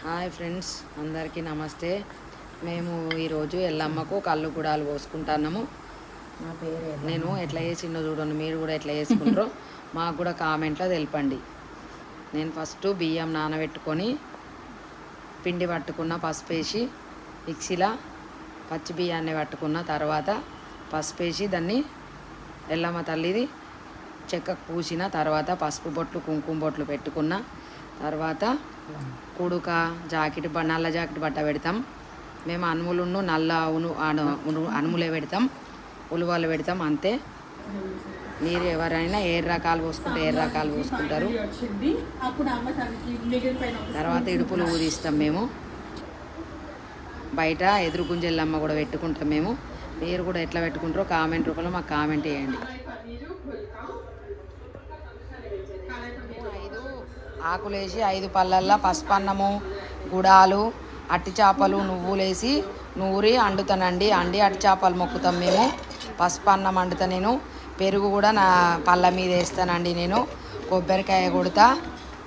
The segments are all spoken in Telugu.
హాయ్ ఫ్రెండ్స్, అందరికీ నమస్తే. మేము ఈరోజు ఎల్లమ్మకు కళ్ళు గుడాలు పోసుకుంటున్నాము. నా పేరు నేను ఎట్లా చేసిందో చూడండి, మీరు కూడా ఎట్లా చేసుకుంటారో మాకు కూడా కామెంట్లో తెలపండి. నేను ఫస్ట్ బియ్యం నానబెట్టుకొని పిండి పట్టుకున్న, పసుపు వేసి మిక్సీలో పచ్చి బియ్యాన్ని పట్టుకున్న తర్వాత పసుపు వేసి దాన్ని ఎల్లమ్మ తల్లిది చెక్కకు పూసిన తర్వాత పసుపు బొట్లు కుంకుమ బొట్లు పెట్టుకున్న తర్వాత కుడుక జాకెట్ నల్ల జాకెట్ బట్ట పెడతాం. మేము అనుములును నల్ల అనుములే పెడతాం, ఉలువలు పెడతాం అంతే. మీరు ఎవరైనా ఏ రకాలు పోసుకుంటే ఏ రకాలు పోసుకుంటారు. తర్వాత ఇడుపులు ఊదిస్తాం. మేము బయట ఎదురు గుంజెల్లమ్మ కూడా పెట్టుకుంటాం. మీరు కూడా ఎట్లా పెట్టుకుంటారో కామెంట్ రూపంలో మాకు కామెంట్ చేయండి. 5 ఆకులేసి 5 పళ్ళల్లో పసుపు అన్నము, గుడాలు, అట్టి చేపలు, నువ్వులేసి నూరి అండుతానండి. అట్టి చేపలు మొక్కుతాం. మేము పసుపు అన్నం వండుతా. నేను పెరుగు కూడా నా పళ్ళ మీద వేస్తానండి. నేను కొబ్బరికాయ కొడతా,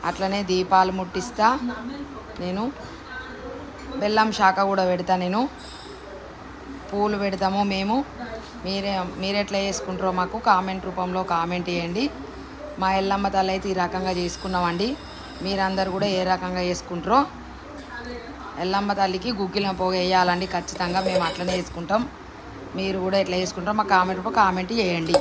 అట్లనే దీపాలు ముట్టిస్తా. నేను బెల్లం శాఖ కూడా పెడతా. నేను పూలు పెడతాము. మేము మీరెట్లా చేసుకుంటారో మాకు కామెంట్ రూపంలో కామెంట్ చేయండి. మా ఎల్లమ్మ తల్లి అయితే ఈ రకంగా చేసుకున్నామండి. మీరందరూ కూడా ఏ రకంగా చేసుకుంటారో. ఎల్లమ్మ తల్లికి గుగ్గిలం పొగ వేయాలండి ఖచ్చితంగా. మేము అట్లనే చేసుకుంటాం. మీరు కూడా ఎట్లా చేసుకుంటారో మా కామెంట్ చేయండి.